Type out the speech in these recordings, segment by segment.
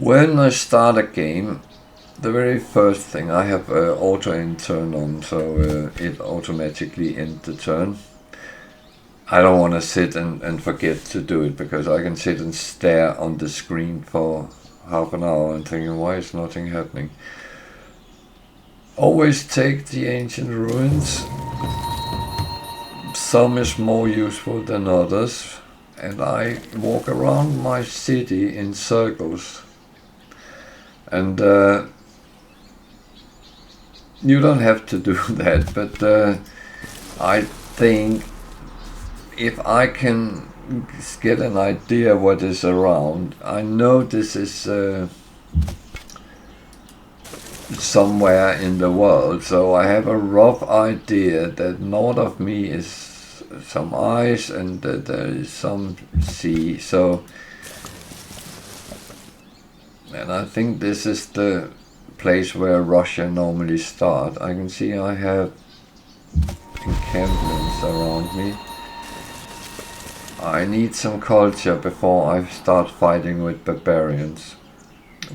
When I start a game, the very first thing, I have auto end turn on, so it automatically ends the turn. I don't want to sit and forget to do it, because I can sit and stare on the screen for half an hour and thinking, why is nothing happening? Always take the ancient ruins. Some is more useful than others, and I walk around my city in circles. And you don't have to do that, but I think if I can get an idea what is around, I know this is somewhere in the world, so I have a rough idea that north of me is some ice and that there is some sea. So, and I think this is the place where Russia normally start. I can see I have encampments around me. I need some culture before I start fighting with barbarians.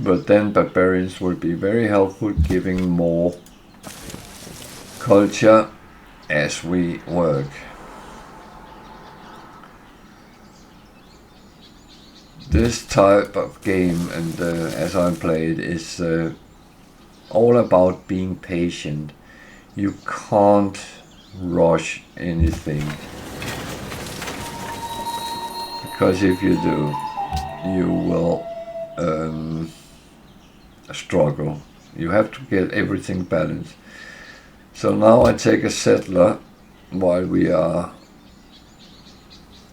But then barbarians will be very helpful, giving more culture as we work. This type of game, and as I play it, is all about being patient. You can't rush anything, because if you do, you will struggle. You have to get everything balanced. So now I take a settler while we are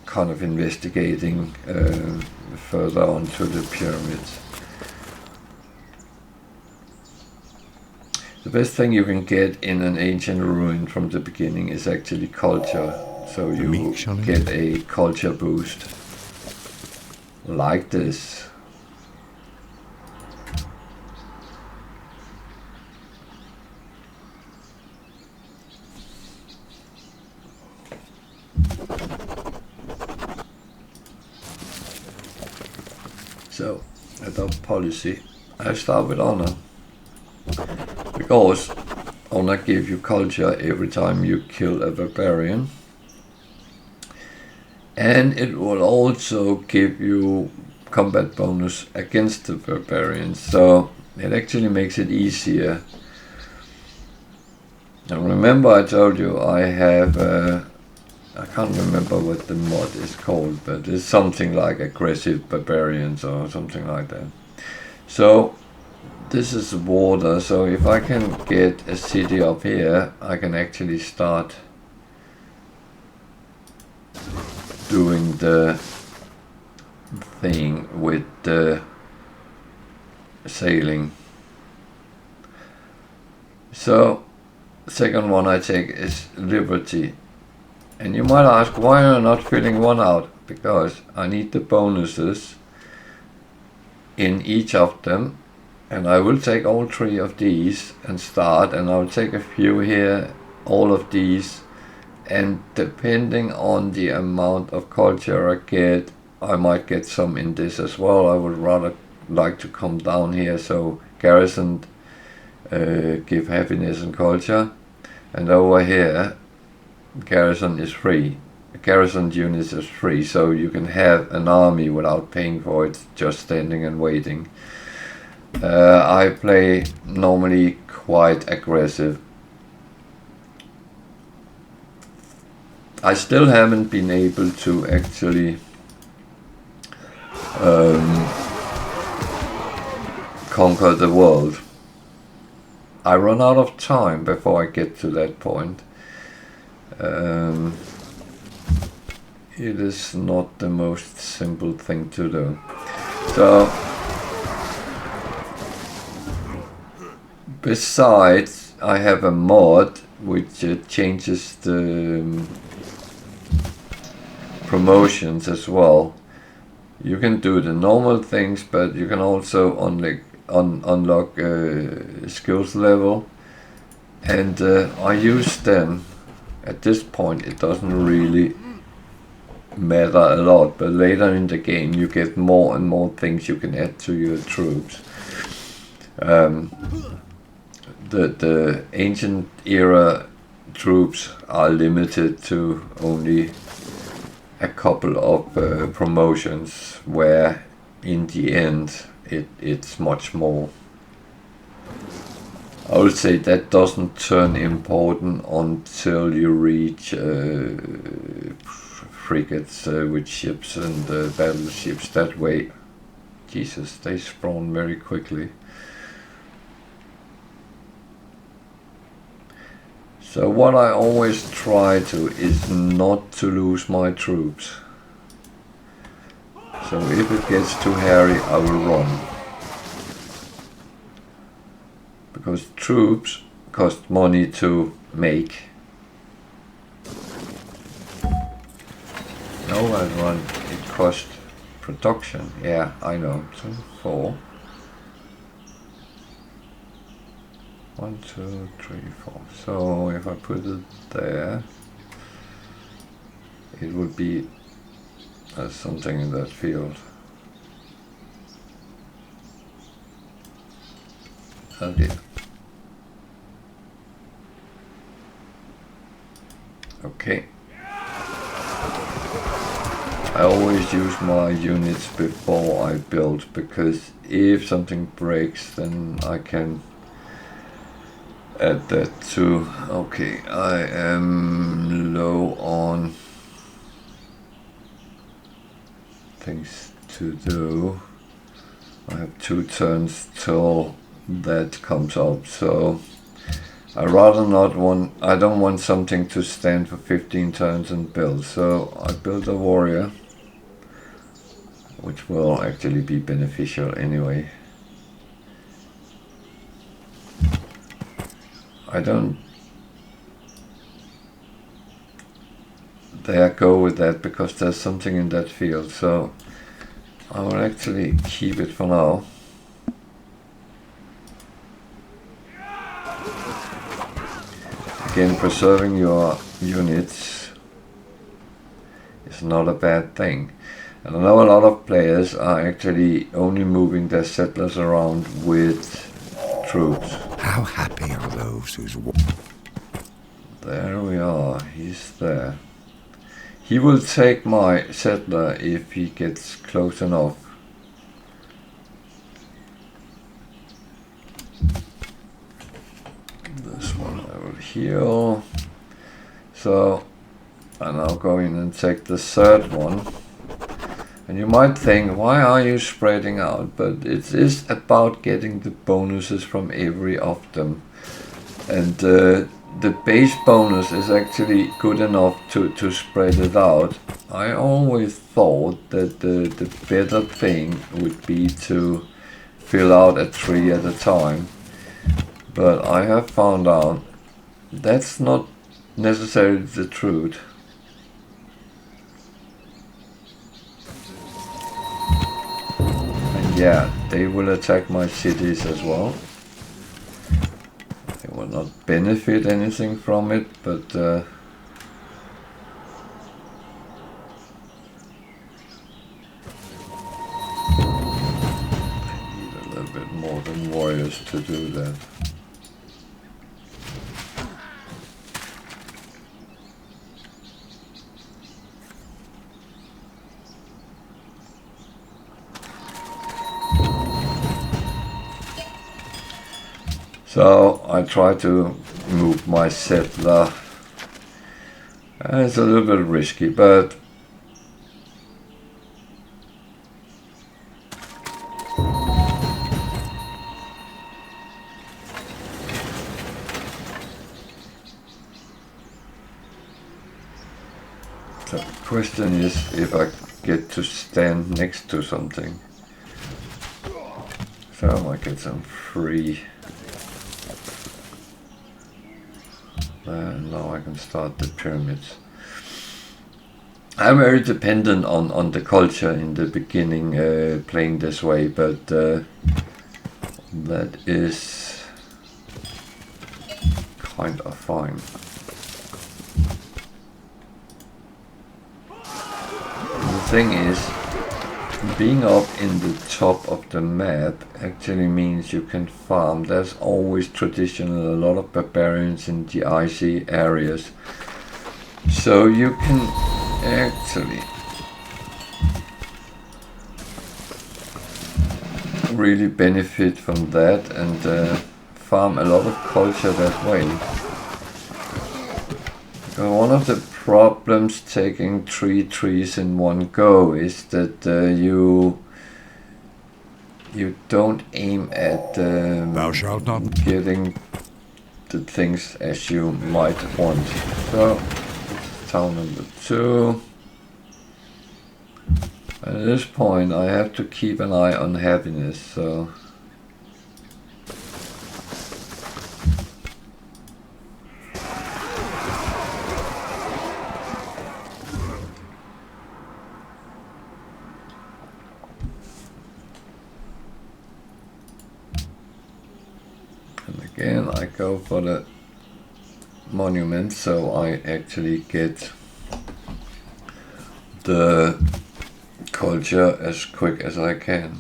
kind of investigating further onto the pyramids. The best thing you can get in an ancient ruin from the beginning is actually culture. So you get a culture boost like this. So, adopt policy. I start with honor, because honor gives you culture every time you kill a barbarian, and it will also give you combat bonus against the barbarians, so it actually makes it easier. And remember, I told you I have I can't remember what the mod is called, but it's something like aggressive barbarians or something like that. So this is water, so if I can get a city up here, I can actually start doing the thing with the sailing. So second one I take is liberty. And you might ask, why am I not filling one out? Because I need the bonuses in each of them, and I will take all three of these and start, and I'll take a few here, all of these, and depending on the amount of culture I get, I might get some in this as well. I would rather like to come down here, so garrison give happiness and culture, and over here garrison is free. Garrison units is free, so you can have an army without paying for it, just standing and waiting. I play normally quite aggressive. I still haven't been able to actually conquer the world. I run out of time before I get to that point. It is not the most simple thing to do. So, besides, I have a mod which changes the promotions as well. You can do the normal things, but you can also unlock skills level, and I use them. At this point it doesn't really matter a lot, but later in the game you get more and more things you can add to your troops. The ancient era troops are limited to only a couple of promotions, where in the end it's much more. I would say that doesn't turn important until you reach frigates with ships and battleships. That way, Jesus, they spawn very quickly. So what I always try to is not to lose my troops. So if it gets too hairy, I will run. Because troops cost money to make. No, I run. It costs production. Yeah, I know. 2, 4. 1, 2, 3, 4. So if I put it there, it would be something in that field. Okay. Okay. I always use my units before I build, because if something breaks, then I can add that too. Okay, I am low on things to do. I have 2 turns till that comes up, so I rather not want. I don't want something to stand for 15 turns and build. So I built a warrior, which will actually be beneficial anyway. I don't dare go with that because there's something in that field, so I will actually keep it for now. Again, preserving your units is not a bad thing. And I know a lot of players are actually only moving their settlers around with troops. How happy are those whose... There we are, he's there. He will take my settler if he gets close enough. This one I will heal. So I now go in and take the third one. And you might think, why are you spreading out? But it is about getting the bonuses from every of them. And the base bonus is actually good enough to spread it out. I always thought that the better thing would be to fill out a tree at a time. But I have found out that's not necessarily the truth. Yeah, they will attack my cities as well. They will not benefit anything from it, but I need a little bit more than warriors to do that. So I try to move my settler. It's a little bit risky, but the question is if I get to stand next to something. So I might get some free. Now I can start the pyramids. I'm very dependent on the culture in the beginning playing this way, but that is kind of fine. thing is, being up in the top of the map actually means you can farm. There's always traditionally a lot of barbarians in the icy areas, so you can actually really benefit from that and farm a lot of culture that way. One of the problems taking 3 trees in one go is that you don't aim at Thou shalt not. getting the things as you might want. So it's town number 2. At this point I have to keep an eye on happiness, so again, I go for the monument so I actually get the culture as quick as I can.